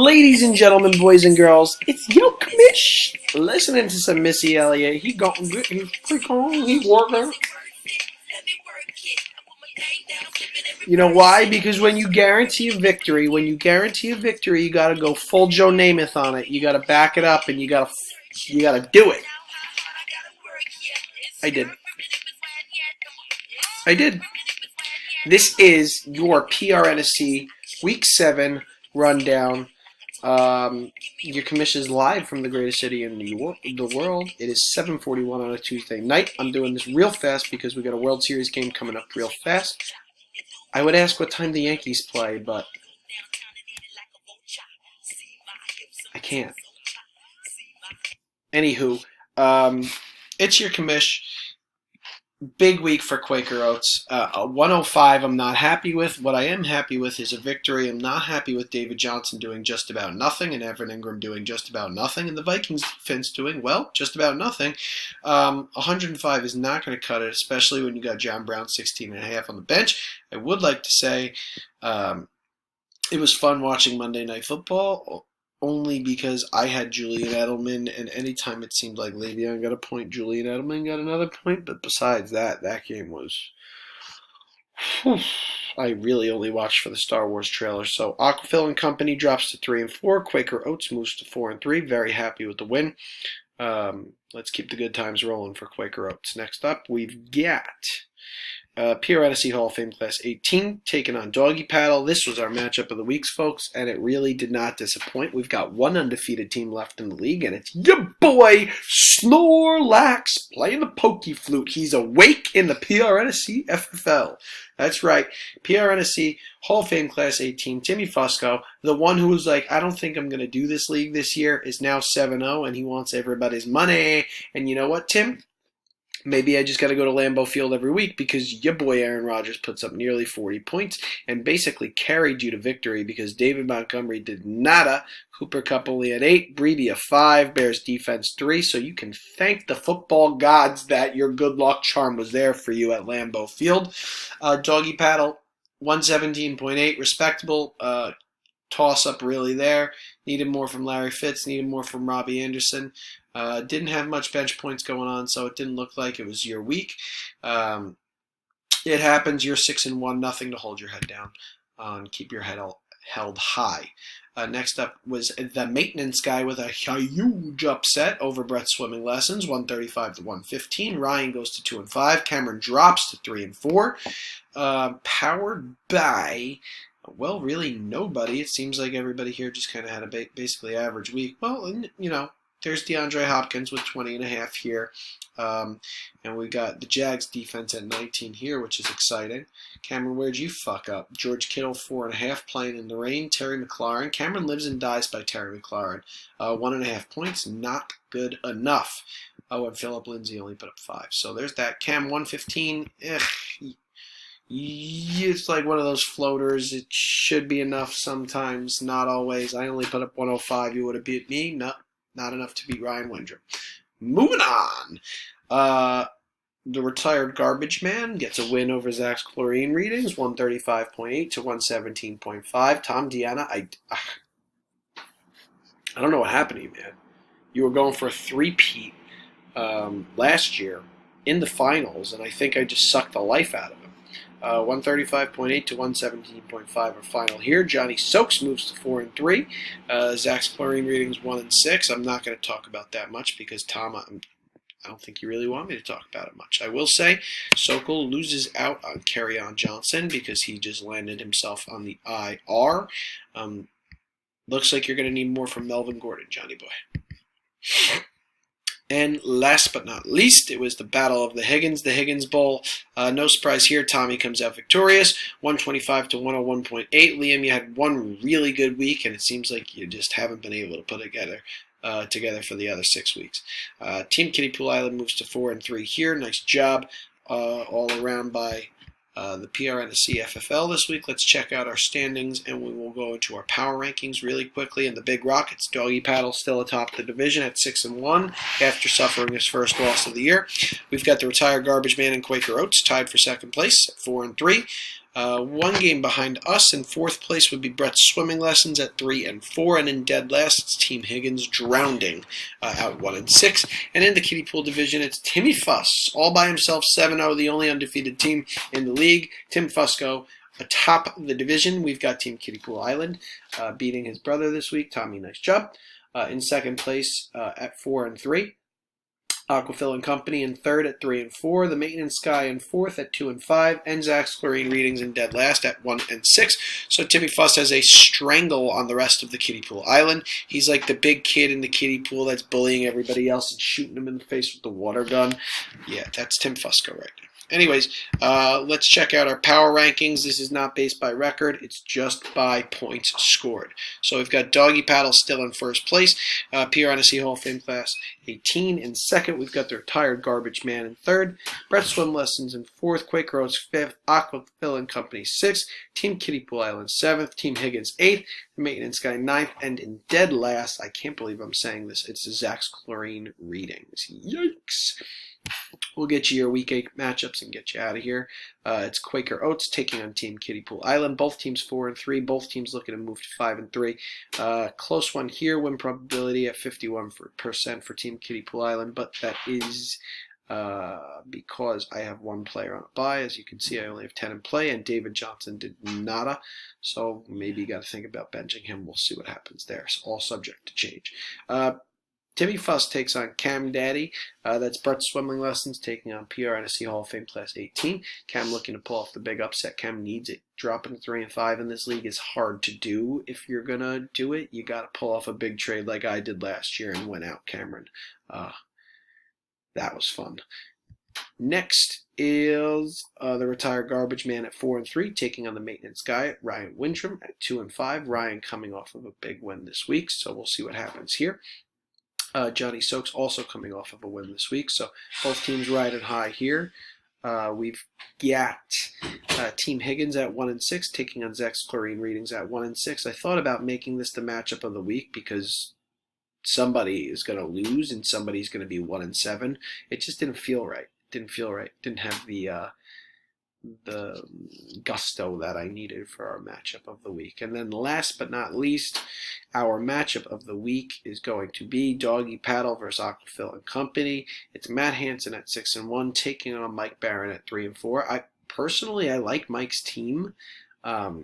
Ladies and gentlemen, boys and girls, it's Yo Commish listening to some Missy Elliott. He going good. He's pretty cool. He's working. You know why? Because when you guarantee a victory, you got to go full Joe Namath on it. You got to back it up, and you got to do it. I did. This is your PRNSC Week 7 rundown. Your commission is live from the greatest city in the world. It is 7:41 on a Tuesday night. I'm doing this real fast because we got a World Series game coming up real fast. I would ask what time the Yankees play, but I can't. Anywho, it's your commish. Big week for Quaker Oats. 105 I'm not happy with. What I am happy with is a victory. I'm not happy with David Johnson doing just about nothing and Evan Ingram doing just about nothing and the Vikings defense doing, well, just about nothing. 105 is not going to cut it, especially when you got John Brown 16.5 on the bench. I would like to say it was fun watching Monday Night Football, only because I had Julian Edelman, and anytime it seemed like Le'Veon got a point, Julian Edelman got another point. But besides that, that game was... I really only watched for the Star Wars trailer. So Aquafil and Company drops to 3-4. Quaker Oats moves to 4-3. Very happy with the win. Let's keep the good times rolling for Quaker Oats. Next up, we've got... PRNSC Hall of Fame Class 18 taking on Doggy Paddle. This was our matchup of the weeks, folks, and it really did not disappoint. We've got one undefeated team left in the league, and it's your boy Snorlax playing the pokey flute. He's awake in the PRNSC FFL. That's right, PRNSC Hall of Fame Class 18. Timmy Fusco, the one who was like, I don't think I'm going to do this league this year, is now 7-0, and he wants everybody's money. And you know what, Tim? Maybe I just got to go to Lambeau Field every week because your boy Aaron Rodgers puts up nearly 40 points and basically carried you to victory because David Montgomery did nada. Cooper Kupp only had 8, Breedy a 5, Bears defense 3. So you can thank the football gods that your good luck charm was there for you at Lambeau Field. Doggy Paddle 117.8, respectable. Toss-up really there. Needed more from Larry Fitz, needed more from Robbie Anderson. Didn't have much bench points going on, so it didn't look like it was your week. It happens. You're 6-1, nothing to hold your head down and keep your head held high. Next up was the maintenance guy with a huge upset over Brett's swimming lessons, 135 to 115. Ryan goes to 2-5. Cameron drops to 3-4. Powered by... well, really nobody. It seems like everybody here just kind of had a basically average week. Well, you know, there's DeAndre Hopkins with 20.5 here. And we got the Jags defense at 19 here, which is exciting. Cameron, where'd you fuck up? George Kittle, 4.5, playing in the rain. Terry McLaurin. Cameron lives and dies by Terry McLaurin. 1.5 points, not good enough. Oh, and Philip Lindsay only put up 5. So there's that. Cam, 115. It's like one of those floaters. It should be enough sometimes, not always. I only put up 105. You would have beat me. No, not enough to beat Ryan Windrum. Moving on. The retired garbage man gets a win over Zach's chlorine readings, 135.8 to 117.5. Tom Deanna, I don't know what happened to you, man. You were going for a three-peat last year in the finals, and I think I just sucked the life out of him. 135.8 to 117.5 are final here. Johnny Soaks moves to 4-3. Zach's chlorine readings 1-6. I'm not going to talk about that much because Tom, I don't think you really want me to talk about it much. I will say Sokol loses out on Kerryon Johnson because he just landed himself on the IR. Looks like you're going to need more from Melvin Gordon, Johnny boy. And last but not least, it was the Battle of the Higgins Bowl. No surprise here, Tommy comes out victorious, 125 to 101.8. Liam, you had one really good week, and it seems like you just haven't been able to put it together for the other 6 weeks. Team Kiddie Pool Island moves to 4-3 here. Nice job all around by the PRNSC FFL this week. Let's check out our standings, and we will go into our power rankings really quickly. And the Big Rockets, Doggy Paddle still atop the division at 6-1 after suffering his first loss of the year. We've got the retired garbage man and Quaker Oats tied for second place at 4-3. One game behind us in fourth place would be Brett's Swimming Lessons at 3 and 4, and in dead last it's Team Higgins Drowning at 1 and 6. And in the kiddie pool division, it's Timmy Fuss all by himself, 7-0, the only undefeated team in the league. Tim Fusco atop the division. We've got Team Kiddie Pool Island beating his brother this week. Tommy, nice job. In second place at 4 and 3. Aquafil and Company in third at 3 and 4. The Maintenance Guy in fourth at 2 and 5. And Zach's Chlorine Readings in dead last at 1 and 6. So Timmy Fuss has a strangle on the rest of the kiddie pool island. He's like the big kid in the kiddie pool that's bullying everybody else and shooting them in the face with the water gun. Yeah, that's Tim Fusco right now. Anyways, let's check out our power rankings. This is not based by record. It's just by points scored. So we've got Doggy Paddle still in first place. PRNSC Hall of Fame Class 18 in second. We've got the Retired Garbage Man in third. Brett Swim Lessons in fourth. Quaker Oats fifth. Aquafil and Company sixth. Team Kiddie Pool Island seventh. Team Higgins eighth. The Maintenance Guy ninth. And in dead last, I can't believe I'm saying this, it's Zach's Chlorine Readings. Yikes. We'll get you your Week 8 matchups and get you out of here. It's Quaker Oats taking on Team Kiddie Pool Island. Both teams 4 and 3. Both teams looking to move to 5 and 3. Close one here. Win probability at 51% for Team Kiddie Pool Island, but that is because I have one player on a bye. As you can see, I only have 10 in play, and David Johnson did nada. So maybe you got to think about benching him. We'll see what happens there. It's all subject to change. Timmy Fuss takes on Cam Daddy. That's Brett's Swimming Lessons taking on PRNSC Hall of Fame Class 18. Cam looking to pull off the big upset. Cam needs it. Dropping to 3 and 5 in this league is hard to do. If you're going to do it, you got to pull off a big trade like I did last year and win out Cameron. That was fun. Next is the Retired Garbage Man at 4 and 3, taking on the Maintenance Guy, Ryan Wintram, at 2 and 5. Ryan coming off of a big win this week, so we'll see what happens here. Johnny Soaks also coming off of a win this week, so both teams riding high here. We've got Team Higgins at 1 and 6, taking on Zach's Chlorine Readings at 1 and 6. I thought about making this the matchup of the week because somebody is going to lose and somebody's going to be 1 and 7. It just didn't feel right. Didn't feel right. Didn't have the gusto that I needed for our matchup of the week. And then last but not least, our matchup of the week is going to be Doggy Paddle versus Aquafil and Company. It's Matt Hansen at 6 and 1, taking on Mike Barron at 3 and 4. I like Mike's team. I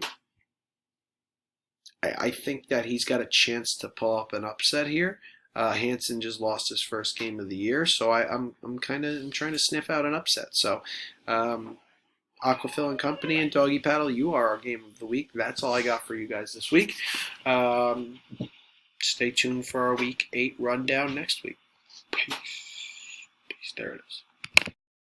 think that he's got a chance to pull up an upset here. Hansen just lost his first game of the year, so I'm trying to sniff out an upset. So Aquafil and Company and Doggy Paddle, you are our game of the week. That's all I got for you guys this week. Stay tuned for our Week 8 rundown next week. Peace. There it is.